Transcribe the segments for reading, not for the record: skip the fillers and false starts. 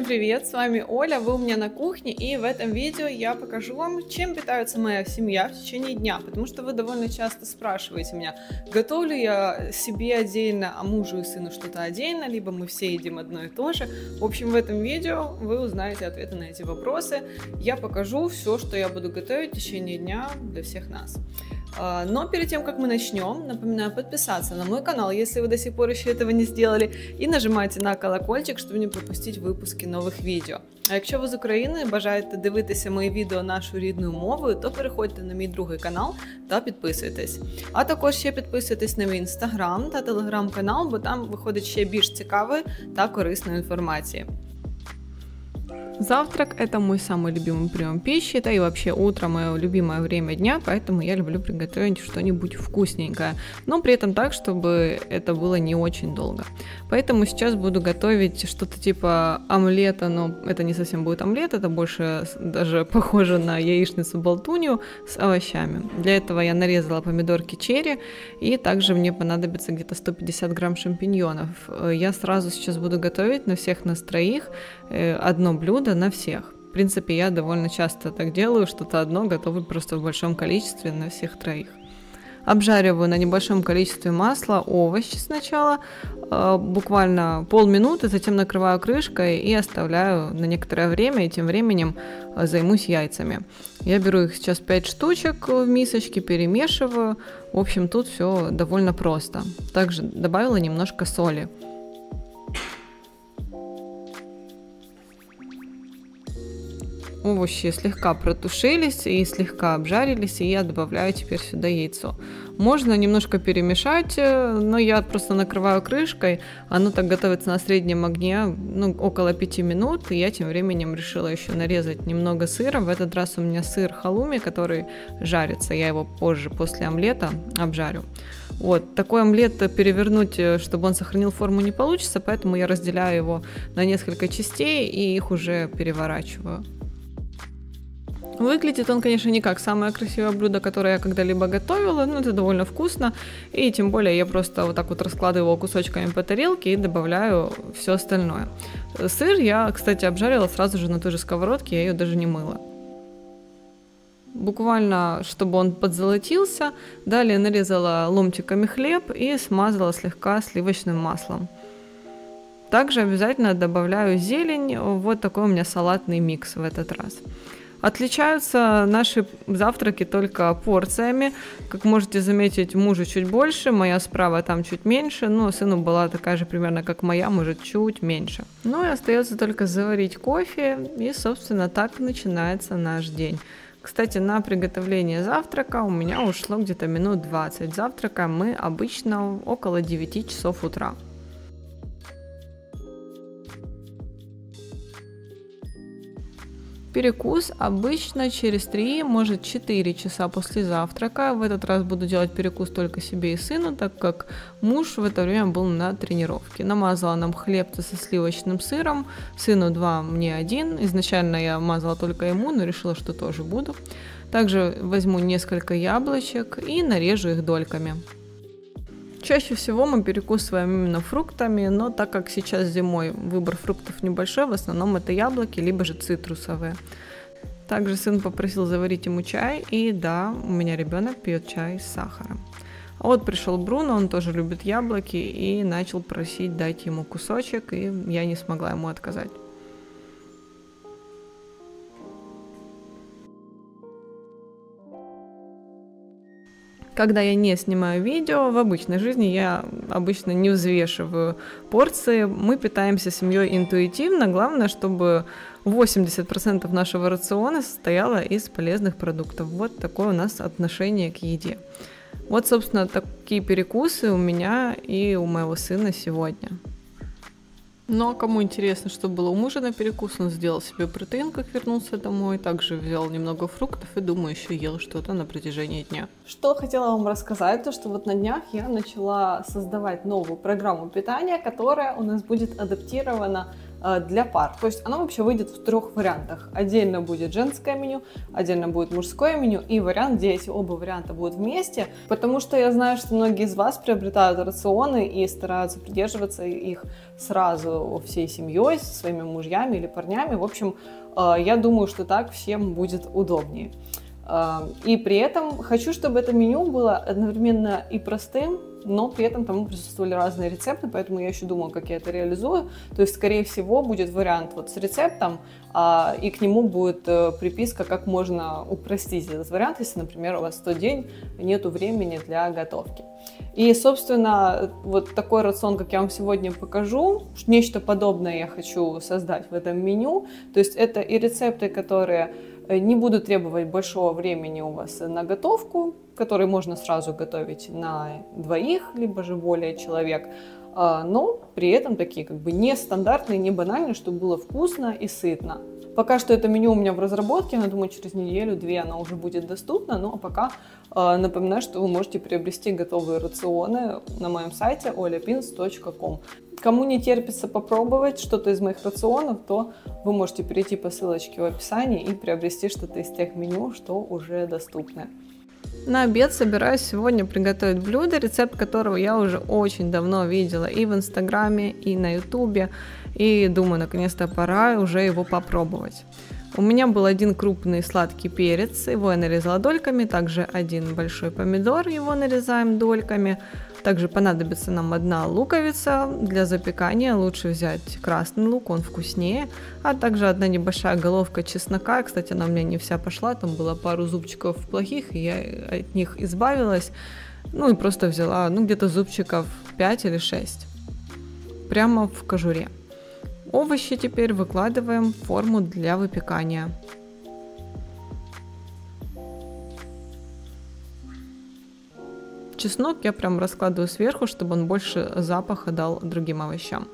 Всем привет, с вами Оля, вы у меня на кухне, и в этом видео я покажу вам, чем питается моя семья в течение дня, потому что вы довольно часто спрашиваете меня, готовлю я себе отдельно, а мужу и сыну что-то отдельно, либо мы все едим одно и то же. В общем, в этом видео вы узнаете ответы на эти вопросы, я покажу все, что я буду готовить в течение дня для всех нас. Но перед тем, как мы начнем, напоминаю подписаться на мой канал, если вы до сих пор еще этого не сделали, і нажимайте на колокольчик, щоб не пропустити випуски нових відео. А якщо ви з України бажаєте дивитися мої відео нашою рідною мовою, то переходьте на мій другий канал та підписуйтесь. А також ще підписуйтесь на мій інстаграм та телеграм-канал, бо там виходить ще більш цікавої та корисної інформації. Завтрак – это мой самый любимый прием пищи, да и вообще утро – мое любимое время дня, поэтому я люблю приготовить что-нибудь вкусненькое, но при этом так, чтобы это было не очень долго. Поэтому сейчас буду готовить что-то типа омлета, но это не совсем будет омлет, это больше даже похоже на яичницу-болтунью с овощами. Для этого я нарезала помидорки черри, и также мне понадобится где-то 150 грамм шампиньонов. Я сразу сейчас буду готовить на всех нас троих одно блюдо на всех. В принципе, я довольно часто так делаю, что-то одно готовлю просто в большом количестве на всех троих. Обжариваю на небольшом количестве масла овощи сначала, буквально полминуты, затем накрываю крышкой и оставляю на некоторое время, и тем временем займусь яйцами. Я беру их сейчас 5 штучек в мисочке, перемешиваю. В общем, тут все довольно просто. Также добавила немножко соли. Овощи слегка протушились и слегка обжарились, и я добавляю теперь сюда яйцо. Можно немножко перемешать, но я просто накрываю крышкой, оно так готовится на среднем огне, около 5 минут, и я тем временем решила еще нарезать немного сыра. В этот раз у меня сыр халуми, который жарится, я его позже, после омлета, обжарю. Вот, такой омлет перевернуть, чтобы он сохранил форму, не получится, поэтому я разделяю его на несколько частей и их уже переворачиваю. Выглядит он, конечно, не как самое красивое блюдо, которое я когда-либо готовила, но это довольно вкусно, и тем более я просто вот так вот раскладываю его кусочками по тарелке и добавляю все остальное. Сыр я, кстати, обжарила сразу же на той же сковородке, я ее даже не мыла. Буквально, чтобы он подзолотился, далее нарезала ломтиками хлеб и смазала слегка сливочным маслом. Также обязательно добавляю зелень, вот такой у меня салатный микс в этот раз. Отличаются наши завтраки только порциями. Как можете заметить, мужу чуть больше, моя справа там чуть меньше, но сыну была такая же примерно, как моя, может, чуть меньше. Ну и остается только заварить кофе, и, собственно, так начинается наш день. Кстати, на приготовление завтрака у меня ушло где-то минут 20. Завтракаем мы обычно около 9 часов утра. Перекус обычно через 3, может 4 часа после завтрака. В этот раз буду делать перекус только себе и сыну, так как муж в это время был на тренировке. Намазала нам хлебцы со сливочным сыром, сыну 2, мне 1. Изначально я мазала только ему, но решила, что тоже буду. Также возьму несколько яблочек и нарежу их дольками. Чаще всего мы перекусываем именно фруктами, но так как сейчас зимой выбор фруктов небольшой, в основном это яблоки, либо же цитрусовые. Также сын попросил заварить ему чай, и да, у меня ребенок пьет чай с сахаром. А вот пришел Бруно, он тоже любит яблоки, и начал просить дать ему кусочек, и я не смогла ему отказать. Когда я не снимаю видео, в обычной жизни я обычно не взвешиваю порции. Мы питаемся семьей интуитивно. Главное, чтобы 80% нашего рациона состояло из полезных продуктов. Вот такое у нас отношение к еде. Вот, собственно, такие перекусы у меня и у моего сына сегодня. Ну а кому интересно, что было у мужа на перекус, он сделал себе протеин, как вернулся домой, также взял немного фруктов и, думаю, еще ел что-то на протяжении дня. Что хотела вам рассказать, то что вот на днях я начала создавать новую программу питания, которая у нас будет адаптирована для пар. То есть оно вообще выйдет в 3 вариантах. Отдельно будет женское меню, отдельно будет мужское меню и вариант, где эти оба варианта будут вместе, потому что я знаю, что многие из вас приобретают рационы и стараются придерживаться их сразу всей семьей, со своими мужьями или парнями. В общем, я думаю, что так всем будет удобнее. И при этом хочу, чтобы это меню было одновременно и простым, но при этом там присутствовали разные рецепты, поэтому я еще думаю, как я это реализую. То есть, скорее всего, будет вариант вот с рецептом, и к нему будет приписка, как можно упростить этот вариант, если, например, у вас в тот день нету времени для готовки. И, собственно, вот такой рацион, как я вам сегодня покажу, нечто подобное я хочу создать в этом меню. То есть это и рецепты, которые не будут требовать большого времени у вас на готовку, которые можно сразу готовить на 2, либо же более человек, но при этом такие как бы нестандартные, не банальные, чтобы было вкусно и сытно. Пока что это меню у меня в разработке, я думаю, через 1-2 оно уже будет доступно, но пока напоминаю, что вы можете приобрести готовые рационы на моем сайте olyapins.com. Кому не терпится попробовать что-то из моих рационов, то вы можете перейти по ссылочке в описании и приобрести что-то из тех меню, что уже доступны. На обед собираюсь сегодня приготовить блюдо, рецепт которого я уже очень давно видела и в Инстаграме, и на Ютубе, и думаю, наконец-то пора уже его попробовать. У меня был 1 крупный сладкий перец, его я нарезала дольками, также 1 большой помидор, его нарезаем дольками. Также понадобится нам 1 луковица, для запекания лучше взять красный лук, он вкуснее, а также 1 небольшая головка чеснока, кстати, она у меня не вся пошла, там было пару зубчиков плохих, и я от них избавилась, ну и просто взяла, где-то зубчиков 5 или 6, прямо в кожуре. Овощи теперь выкладываем в форму для выпекания. Чеснок я прям раскладываю сверху, чтобы он больше запаха дал другим овощам.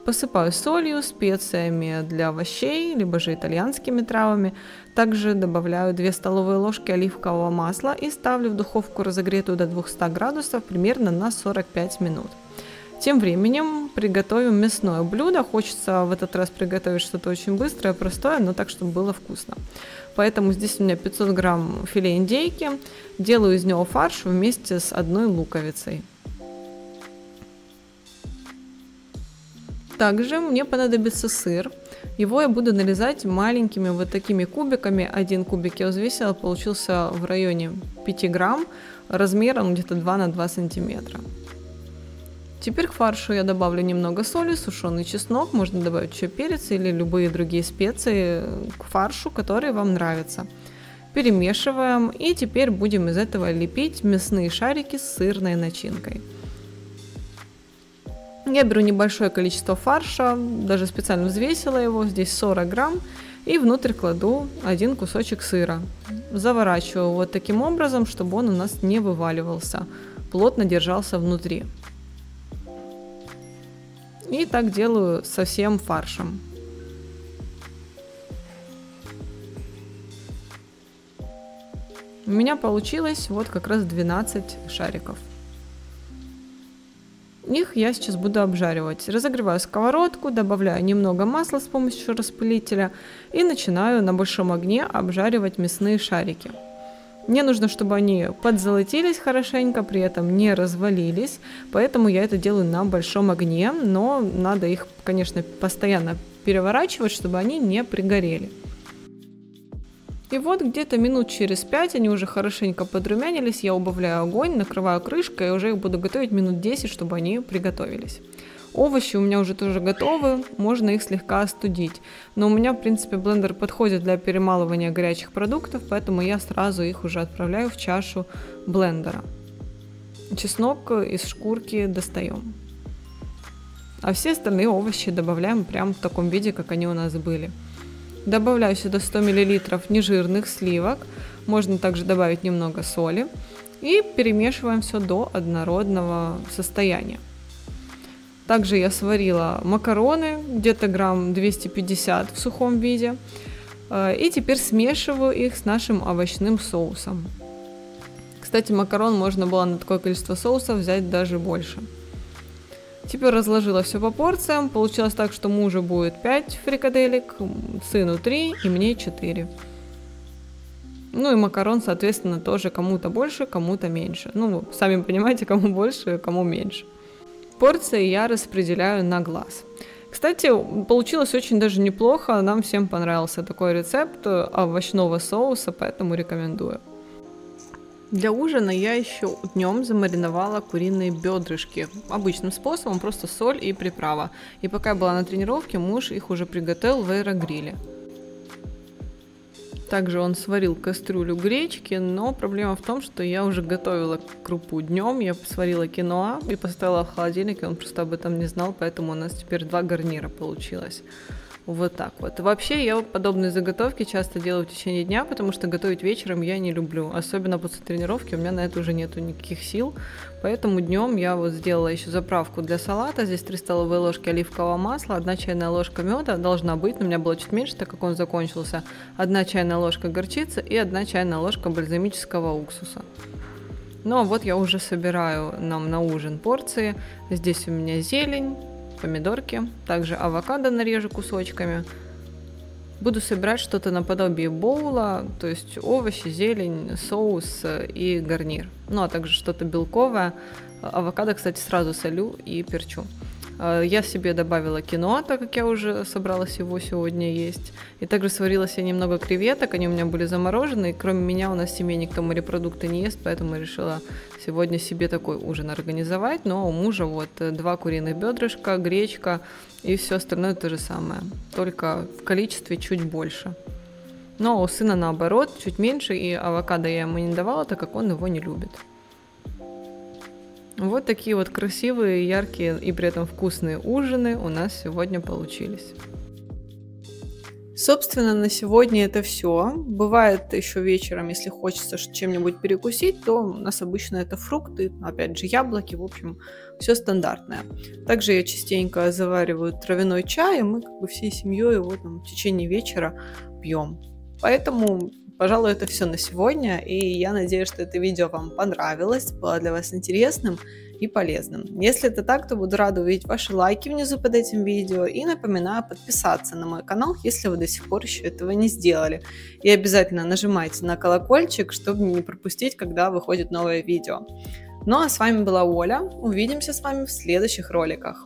Посыпаю солью, специями для овощей, либо же итальянскими травами. Также добавляю 2 столовые ложки оливкового масла и ставлю в духовку, разогретую до 200 градусов, примерно на 45 минут. Тем временем приготовим мясное блюдо. Хочется в этот раз приготовить что-то очень быстрое, простое, но так, чтобы было вкусно. Поэтому здесь у меня 500 грамм филе индейки. Делаю из него фарш вместе с 1 луковицей. Также мне понадобится сыр. Его я буду нарезать маленькими вот такими кубиками. 1 кубик я взвесила, получился в районе 5 грамм, размером где-то 2 на 2 сантиметра. Теперь к фаршу я добавлю немного соли, сушеный чеснок, можно добавить еще перец или любые другие специи к фаршу, которые вам нравятся. Перемешиваем, и теперь будем из этого лепить мясные шарики с сырной начинкой. Я беру небольшое количество фарша, даже специально взвесила его, здесь 40 грамм, и внутрь кладу 1 кусочек сыра. Заворачиваю вот таким образом, чтобы он у нас не вываливался, плотно держался внутри. И так делаю со всем фаршем. У меня получилось вот как раз 12 шариков. Их я сейчас буду обжаривать. Разогреваю сковородку, добавляю немного масла с помощью распылителя и начинаю на большом огне обжаривать мясные шарики. Мне нужно, чтобы они подзолотились хорошенько, при этом не развалились, поэтому я это делаю на большом огне, но надо их, конечно, постоянно переворачивать, чтобы они не пригорели. И вот где-то минут через 5 они уже хорошенько подрумянились, я убавляю огонь, накрываю крышкой и уже их буду готовить минут 10, чтобы они приготовились. Овощи у меня уже тоже готовы, можно их слегка остудить. Но у меня, в принципе, блендер подходит для перемалывания горячих продуктов, поэтому я сразу их уже отправляю в чашу блендера. Чеснок из шкурки достаем. А все остальные овощи добавляем прямо в таком виде, как они у нас были. Добавляю сюда 100 мл нежирных сливок, можно также добавить немного соли. И перемешиваем все до однородного состояния. Также я сварила макароны, где-то грамм 250 в сухом виде. И теперь смешиваю их с нашим овощным соусом. Кстати, макарон можно было на такое количество соуса взять даже больше. Теперь разложила все по порциям. Получилось так, что мужу будет 5 фрикаделек, сыну 3 и мне 4. Ну и макарон, соответственно, тоже кому-то больше, кому-то меньше. Ну, сами понимаете, кому больше, кому меньше. Порции я распределяю на глаз. Кстати, получилось очень даже неплохо. Нам всем понравился такой рецепт овощного соуса, поэтому рекомендую. Для ужина я еще днем замариновала куриные бедрышки обычным способом, просто соль и приправа. И пока я была на тренировке, муж их уже приготовил в аэрогриле. Также он сварил кастрюлю гречки, но проблема в том, что я уже готовила крупу днем, я сварила киноа и поставила в холодильник, и он просто об этом не знал, поэтому у нас теперь 2 гарнира получилось. Вот так вот. Вообще, я подобные заготовки часто делаю в течение дня, потому что готовить вечером я не люблю. Особенно после тренировки, у меня на это уже нету никаких сил. Поэтому днем я вот сделала еще заправку для салата. Здесь 3 столовые ложки оливкового масла, 1 чайная ложка меда должна быть, но у меня было чуть меньше, так как он закончился. 1 чайная ложка горчицы и 1 чайная ложка бальзамического уксуса. Ну а вот я уже собираю нам на ужин порции. Здесь у меня зелень, помидорки, также авокадо нарежу кусочками. Буду собирать что-то наподобие боула, то есть овощи, зелень, соус и гарнир. Ну а также что-то белковое. Авокадо, кстати, сразу солю и перчу. Я себе добавила киноа, так как я уже собралась его сегодня есть. И также сварила себе немного креветок, они у меня были заморожены. И кроме меня у нас в семье никто морепродукты не ест, поэтому я решила сегодня себе такой ужин организовать. Но у мужа вот 2 куриных бедрышка, гречка и все остальное то же самое, только в количестве чуть больше. Но у сына наоборот, чуть меньше, и авокадо я ему не давала, так как он его не любит. Вот такие вот красивые, яркие и при этом вкусные ужины у нас сегодня получились. Собственно, на сегодня это все. Бывает еще вечером, если хочется чем-нибудь перекусить, то у нас обычно это фрукты, опять же яблоки, в общем, все стандартное. Также я частенько завариваю травяной чай, и мы как бы всей семьей его там в течение вечера пьем. Поэтому, пожалуй, это все на сегодня, и я надеюсь, что это видео вам понравилось, было для вас интересным и полезным. Если это так, то буду рада увидеть ваши лайки внизу под этим видео и напоминаю подписаться на мой канал, если вы до сих пор еще этого не сделали. И обязательно нажимайте на колокольчик, чтобы не пропустить, когда выходит новое видео. Ну а с вами была Оля, увидимся с вами в следующих роликах.